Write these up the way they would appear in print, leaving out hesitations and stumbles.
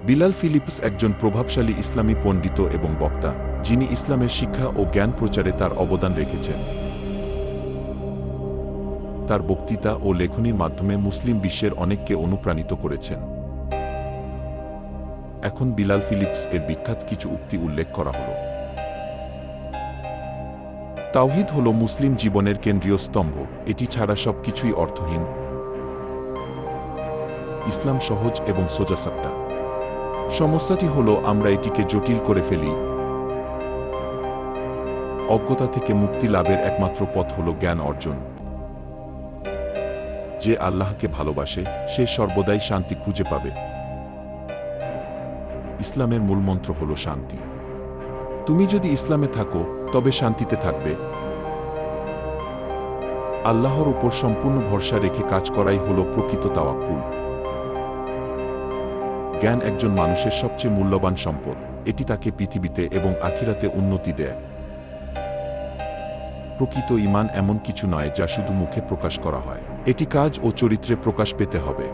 Bilal Philips একজন প্রভাবশালী ইসলামী পণ্ডিত এবং বক্তা, যিনি ইসলামের শিক্ষা ও জ্ঞান প্রচারে তার অবদান রেখেছেন। তার বক্তৃতা ও লেখনীর মাধ্যমে মুসলিম বিশ্বের অনেককে অনুপ্রাণিত করেছেন। এখন বিলাল ফিলিপস এর বিখ্যাত কিছু উক্তি উল্লেখ করা হল। তাওহীদ হল মুসলিম জীবনের কেন্দ্রীয় স্তম্ভ, এটি ছাড়া সবকিছুই অর্থহীন। ইসলাম সহজ এবং সোজাসাপটা। সমস্যাটি হল আমরা এটিকে জটিল করে ফেলি। অজ্ঞতা থেকে মুক্তি লাভের একমাত্র পথ হল জ্ঞান অর্জন। যে আল্লাহকে ভালোবাসে সে সর্বদাই শান্তি খুঁজে পাবে। ইসলামের মূলমন্ত্র হল শান্তি। তুমি যদি ইসলামে থাকো তবে শান্তিতে থাকবে। আল্লাহর উপর সম্পূর্ণ ভরসা রেখে কাজ করাই হল প্রকৃত তাওয়াক্কুল। জ্ঞান একজন মানুষের সবচেয়ে মূল্যবান সম্পদ, এটি তাকে পৃথিবীতে এবং আখিরাতে উন্নতি দেয়। প্রকৃত ঈমান এমন কিছু নয় যা শুধু মুখে প্রকাশ করা হয়, এটি কাজ ও চরিত্রে প্রকাশ পেতে হবে।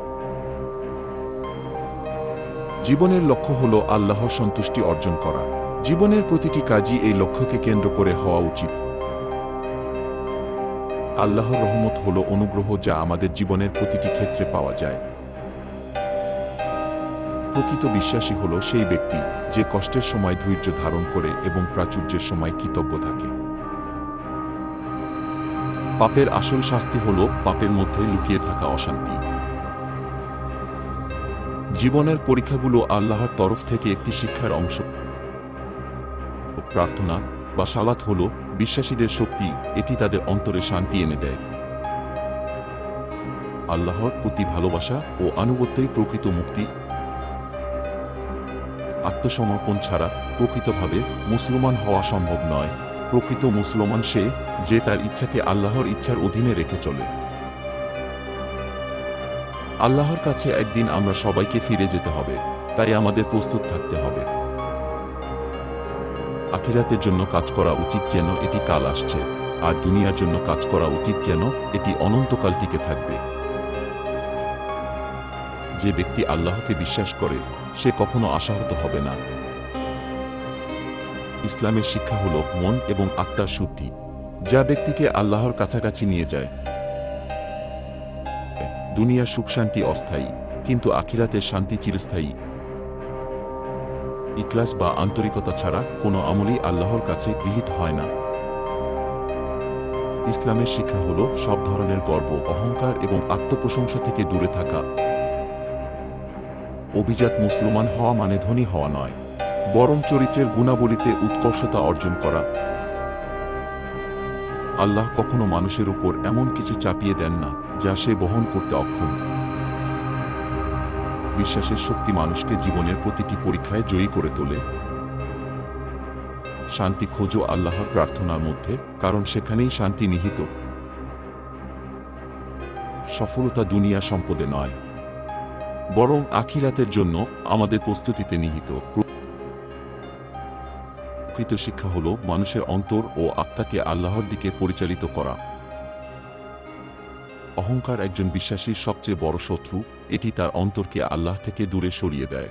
জীবনের লক্ষ্য হল আল্লাহর সন্তুষ্টি অর্জন করা। জীবনের প্রতিটি কাজই এই লক্ষ্যকে কেন্দ্র করে হওয়া উচিত। আল্লাহর রহমত হল অনুগ্রহ যা আমাদের জীবনের প্রতিটি ক্ষেত্রে পাওয়া যায়। প্রকৃত বিশ্বাসী হল সেই ব্যক্তি যে কষ্টের সময় ধৈর্য ধারণ করে এবং প্রাচুর্যের সময় কৃতজ্ঞ থাকে। পাপের আসল শাস্তি হল পাপের মধ্যে লুকিয়ে থাকা অশান্তি। জীবনের পরীক্ষাগুলো আল্লাহর তরফ থেকে একটি শিক্ষার অংশ। প্রার্থনা বা সালাত হল বিশ্বাসীদের শক্তি, এটি তাদের অন্তরে শান্তি এনে দেয়। আল্লাহর প্রতি ভালোবাসা ও আনুগত্যই প্রকৃত মুক্তি। আত্মসমর্পণ ছাড়া প্রকৃতভাবে মুসলমান হওয়া সম্ভব নয়। প্রকৃত মুসলমান সে যে তার ইচ্ছাকে আল্লাহর ইচ্ছার অধীনে রেখে চলে। আল্লাহর কাছে একদিন আমরা সবাইকে ফিরে যেতে হবে, তাই আমাদের প্রস্তুত থাকতে হবে। আখিরাতের জন্য কাজ করা উচিত যেন এটি কাল আসছে, আর দুনিয়ার জন্য কাজ করা উচিত যেন এটি অনন্তকাল টিকে থাকবে। যে ব্যক্তি আল্লাহকে বিশ্বাস করে সে কখনো আশাহত হবে না। ইসলামের শিক্ষা হল মন এবং আত্মার শুদ্ধি, যা ব্যক্তিকে আল্লাহর কাছাকাছি নিয়ে যায়। দুনিয়ার সুখ শান্তি অস্থায়ী, কিন্তু আখিরাতের শান্তি চিরস্থায়ী। ইখলাস বা আন্তরিকতা ছাড়া কোনো আমলই আল্লাহর কাছে গৃহীত হয় না। ইসলামের শিক্ষা হল সব ধরনের গর্ব, অহংকার এবং আত্মপ্রশংসা থেকে দূরে থাকা। অভিজাত মুসলমান হওয়া মানে ধনী হওয়া নয়, বরং চরিত্রের গুণাবলীতে উৎকর্ষতা অর্জন করা। আল্লাহ কখনো মানুষের উপর এমন কিছু চাপিয়ে দেন না যা সে বহন করতে অক্ষম। বিশ্বাসের শক্তি মানুষকে জীবনের প্রতিটি পরীক্ষায় জয়ী করে তোলে। শান্তি খোঁজো আল্লাহর প্রার্থনার মধ্যে, কারণ সেখানেই শান্তি নিহিত। সফলতা দুনিয়া সম্পদে নয়, বরং আখিরাতের জন্য আমাদের প্রস্তুতিতে নিহিত। প্রকৃত শিক্ষা হল মানুষের অন্তর ও আত্মাকে আল্লাহর দিকে পরিচালিত করা। অহংকার একজন বিশ্বাসীর সবচেয়ে বড় শত্রু, এটি তার অন্তরকে আল্লাহ থেকে দূরে সরিয়ে দেয়।